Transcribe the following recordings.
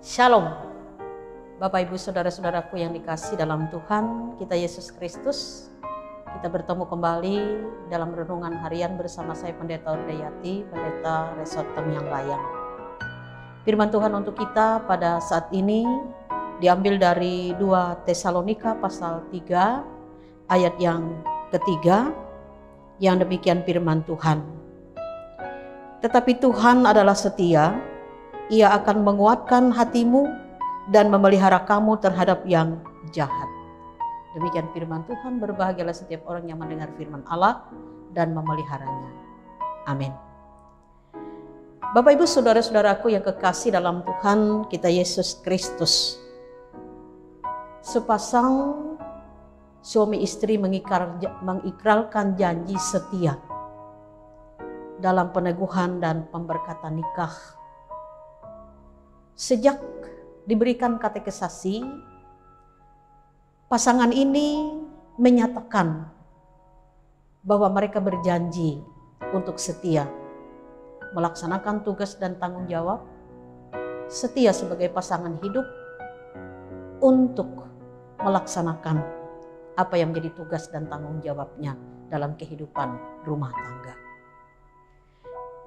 Shalom, Bapak Ibu Saudara-saudaraku yang dikasihi dalam Tuhan kita Yesus Kristus. Kita bertemu kembali dalam renungan harian bersama saya Pendeta Ordeyati, Pendeta Resort Temyang Layang. Firman Tuhan untuk kita pada saat ini diambil dari 2 Tesalonika pasal 3 ayat yang ketiga, yang demikian firman Tuhan. Tetapi Tuhan adalah setia, Ia akan menguatkan hatimu dan memelihara kamu terhadap yang jahat. Demikian firman Tuhan, berbahagialah setiap orang yang mendengar firman Allah dan memeliharanya. Amin. Bapak Ibu Saudara-saudaraku yang kekasih dalam Tuhan kita Yesus Kristus. Sepasang suami istri mengikrarkan janji setia dalam peneguhan dan pemberkatan nikah. Sejak diberikan katekisasi, pasangan ini menyatakan bahwa mereka berjanji untuk setia melaksanakan tugas dan tanggung jawab, setia sebagai pasangan hidup untuk melaksanakan apa yang menjadi tugas dan tanggung jawabnya dalam kehidupan rumah tangga.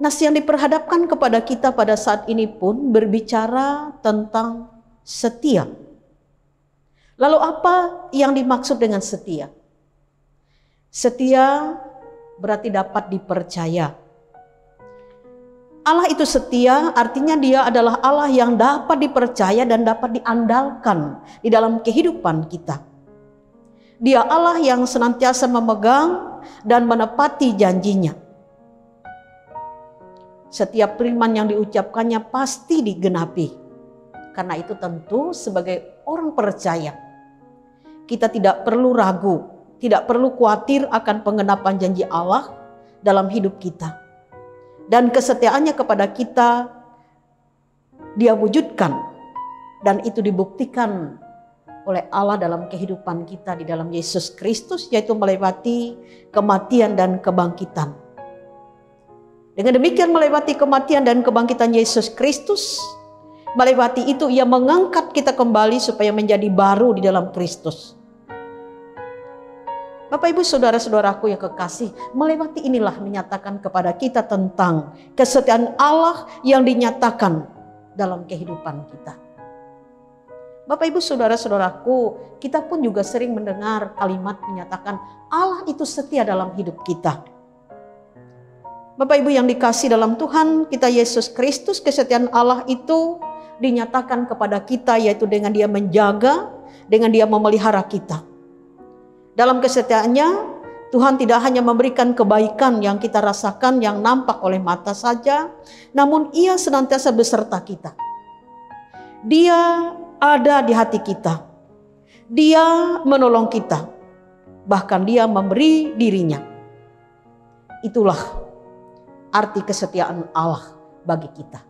Nas yang diperhadapkan kepada kita pada saat ini pun berbicara tentang setia. Lalu apa yang dimaksud dengan setia? Setia berarti dapat dipercaya. Allah itu setia, artinya Dia adalah Allah yang dapat dipercaya dan dapat diandalkan di dalam kehidupan kita. Dia Allah yang senantiasa memegang dan menepati janjinya. Setiap firman yang diucapkannya pasti digenapi. Karena itu tentu sebagai orang percaya, kita tidak perlu ragu, tidak perlu khawatir akan penggenapan janji Allah dalam hidup kita. Dan kesetiaannya kepada kita, Dia wujudkan. Dan itu dibuktikan oleh Allah dalam kehidupan kita di dalam Yesus Kristus, yaitu melewati kematian dan kebangkitan. Dengan demikian melewati kematian dan kebangkitan Yesus Kristus, melewati itu Ia mengangkat kita kembali supaya menjadi baru di dalam Kristus. Bapak Ibu Saudara-saudaraku yang kekasih, melewati inilah menyatakan kepada kita tentang kesetiaan Allah yang dinyatakan dalam kehidupan kita. Bapak Ibu Saudara-saudaraku, kita pun juga sering mendengar kalimat menyatakan Allah itu setia dalam hidup kita. Bapak Ibu yang dikasih dalam Tuhan kita Yesus Kristus, kesetiaan Allah itu dinyatakan kepada kita yaitu dengan Dia menjaga, dengan Dia memelihara kita. Dalam kesetiaannya Tuhan tidak hanya memberikan kebaikan yang kita rasakan yang nampak oleh mata saja, namun Ia senantiasa beserta kita. Dia ada di hati kita. Dia menolong kita. Bahkan Dia memberi dirinya. Itulah arti kesetiaan Allah bagi kita.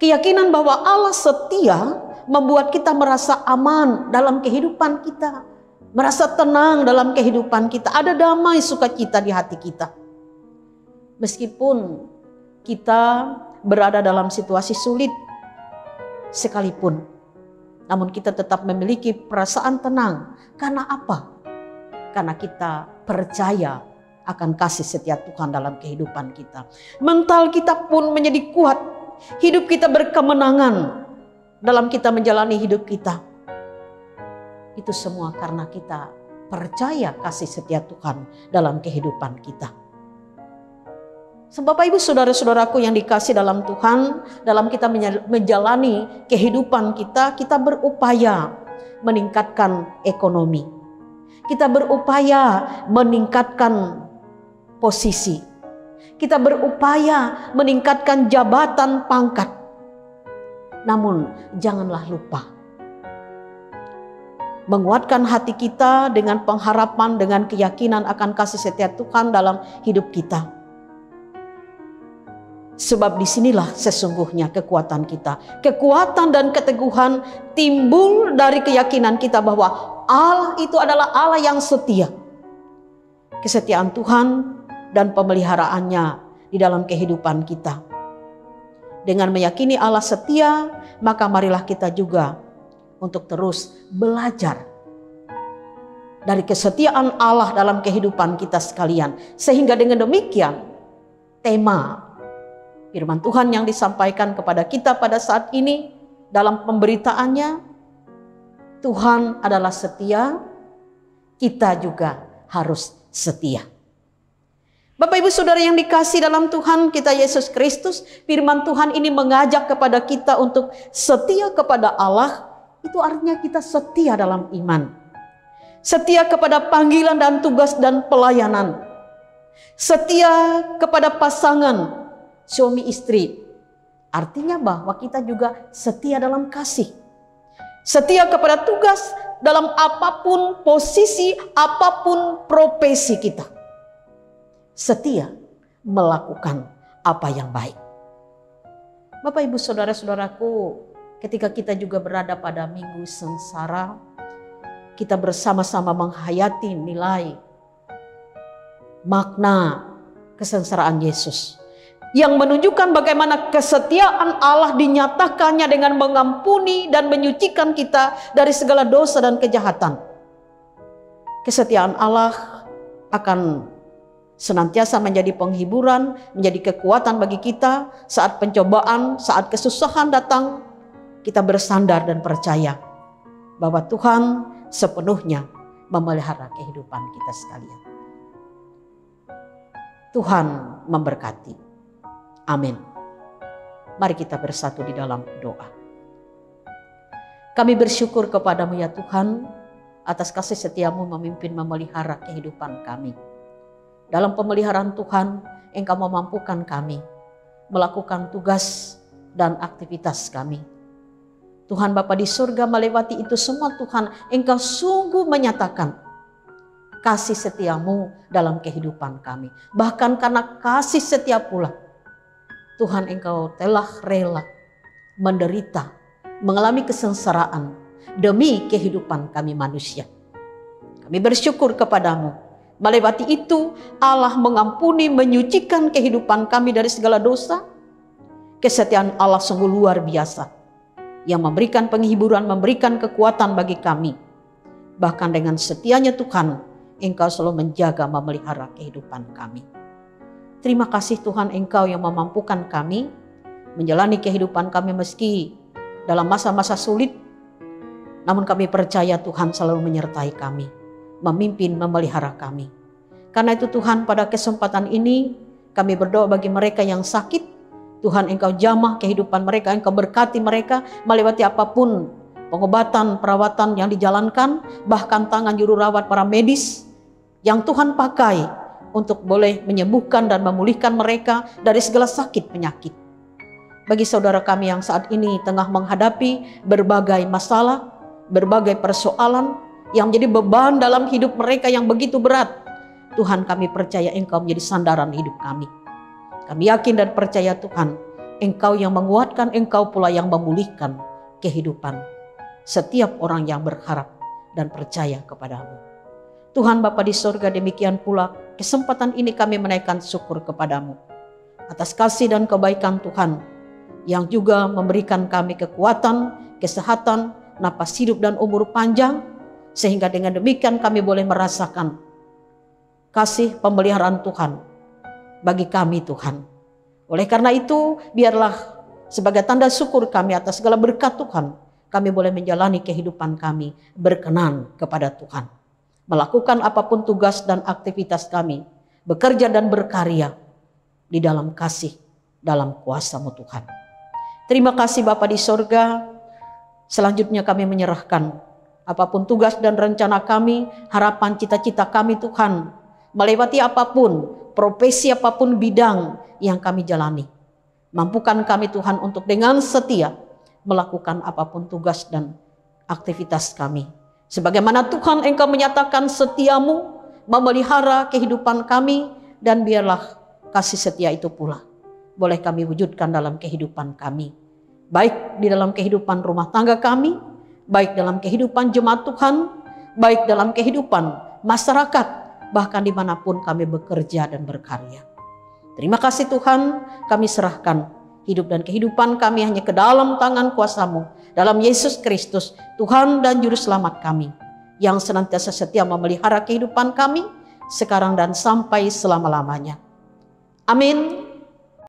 Keyakinan bahwa Allah setia membuat kita merasa aman dalam kehidupan kita. Merasa tenang dalam kehidupan kita. Ada damai sukacita di hati kita. Meskipun kita berada dalam situasi sulit sekalipun. Namun kita tetap memiliki perasaan tenang. Karena apa? Karena kita percaya akan kasih setia Tuhan dalam kehidupan kita. Mental kita pun menjadi kuat. Hidup kita berkemenangan dalam kita menjalani hidup kita. Itu semua karena kita percaya kasih setia Tuhan dalam kehidupan kita. Sebab Bapak Ibu Saudara-saudaraku yang dikasih dalam Tuhan, dalam kita menjalani kehidupan kita, kita berupaya meningkatkan ekonomi. Kita berupaya meningkatkan posisi. Kita berupaya meningkatkan jabatan pangkat. Namun janganlah lupa menguatkan hati kita dengan pengharapan, dengan keyakinan akan kasih setia Tuhan dalam hidup kita. Sebab disinilah sesungguhnya kekuatan kita. Kekuatan dan keteguhan timbul dari keyakinan kita bahwa Allah itu adalah Allah yang setia. Kesetiaan Tuhan dan pemeliharaannya di dalam kehidupan kita. Dengan meyakini Allah setia, maka marilah kita juga untuk terus belajar dari kesetiaan Allah dalam kehidupan kita sekalian. Sehingga dengan demikian, tema firman Tuhan yang disampaikan kepada kita pada saat ini dalam pemberitaannya, Tuhan adalah setia, kita juga harus setia. Bapak Ibu Saudara yang dikasihi dalam Tuhan kita Yesus Kristus, firman Tuhan ini mengajak kepada kita untuk setia kepada Allah. Itu artinya kita setia dalam iman. Setia kepada panggilan dan tugas dan pelayanan. Setia kepada pasangan suami istri. Artinya bahwa kita juga setia dalam kasih. Setia kepada tugas dalam apapun posisi, apapun profesi kita. Setia melakukan apa yang baik. Bapak Ibu Saudara-saudaraku, ketika kita juga berada pada minggu sengsara, kita bersama-sama menghayati nilai makna kesengsaraan Yesus yang menunjukkan bagaimana kesetiaan Allah dinyatakannya dengan mengampuni dan menyucikan kita dari segala dosa dan kejahatan. Kesetiaan Allah akan senantiasa menjadi penghiburan, menjadi kekuatan bagi kita saat pencobaan, saat kesusahan datang. Kita bersandar dan percaya bahwa Tuhan sepenuhnya memelihara kehidupan kita sekalian. Tuhan memberkati. Amin. Mari kita bersatu di dalam doa. Kami bersyukur kepadamu ya Tuhan, atas kasih setiamu memimpin memelihara kehidupan kami. Dalam pemeliharaan Tuhan, Engkau memampukan kami melakukan tugas dan aktivitas kami. Tuhan Bapa di surga, melewati itu semua Tuhan, Engkau sungguh menyatakan kasih setiamu dalam kehidupan kami. Bahkan karena kasih setia pula, Tuhan Engkau telah rela menderita, mengalami kesengsaraan demi kehidupan kami manusia. Kami bersyukur kepadamu. Melewati itu, Allah mengampuni, menyucikan kehidupan kami dari segala dosa. Kesetiaan Allah sungguh luar biasa, yang memberikan penghiburan, memberikan kekuatan bagi kami. Bahkan dengan setianya Tuhan, Engkau selalu menjaga, memelihara kehidupan kami. Terima kasih Tuhan, Engkau yang memampukan kami menjalani kehidupan kami meski dalam masa-masa sulit. Namun kami percaya Tuhan selalu menyertai kami, memimpin, memelihara kami. Karena itu Tuhan, pada kesempatan ini kami berdoa bagi mereka yang sakit. Tuhan Engkau jamah kehidupan mereka, Engkau berkati mereka melewati apapun pengobatan, perawatan yang dijalankan, bahkan tangan juru rawat para medis yang Tuhan pakai untuk boleh menyembuhkan dan memulihkan mereka dari segala sakit penyakit. Bagi saudara kami yang saat ini tengah menghadapi berbagai masalah, berbagai persoalan yang menjadi beban dalam hidup mereka yang begitu berat, Tuhan kami percaya Engkau menjadi sandaran hidup kami. Kami yakin dan percaya Tuhan, Engkau yang menguatkan, Engkau pula yang memulihkan kehidupan setiap orang yang berharap dan percaya kepadamu. Tuhan Bapa di surga, demikian pula kesempatan ini kami menaikkan syukur kepadamu atas kasih dan kebaikan Tuhan yang juga memberikan kami kekuatan, kesehatan, napas hidup dan umur panjang, sehingga dengan demikian kami boleh merasakan kasih pemeliharaan Tuhan bagi kami Tuhan. Oleh karena itu, biarlah sebagai tanda syukur kami atas segala berkat Tuhan, kami boleh menjalani kehidupan kami berkenan kepada Tuhan. Melakukan apapun tugas dan aktivitas kami, bekerja dan berkarya di dalam kasih, dalam kuasa-Mu Tuhan. Terima kasih Bapa di sorga. Selanjutnya kami menyerahkan apapun tugas dan rencana kami, harapan cita-cita kami Tuhan, melewati apapun, profesi apapun bidang yang kami jalani. Mampukan kami Tuhan untuk dengan setia melakukan apapun tugas dan aktivitas kami. Sebagaimana Tuhan Engkau menyatakan setiamu memelihara kehidupan kami, dan biarlah kasih setia itu pula boleh kami wujudkan dalam kehidupan kami. Baik di dalam kehidupan rumah tangga kami, baik dalam kehidupan jemaat Tuhan, baik dalam kehidupan masyarakat, bahkan dimanapun kami bekerja dan berkarya. Terima kasih Tuhan, kami serahkan Hidup dan kehidupan kami hanya ke dalam tangan kuasa-Mu. Dalam Yesus Kristus, Tuhan dan Juru Selamat kami, yang senantiasa setia memelihara kehidupan kami, sekarang dan sampai selama-lamanya. Amin.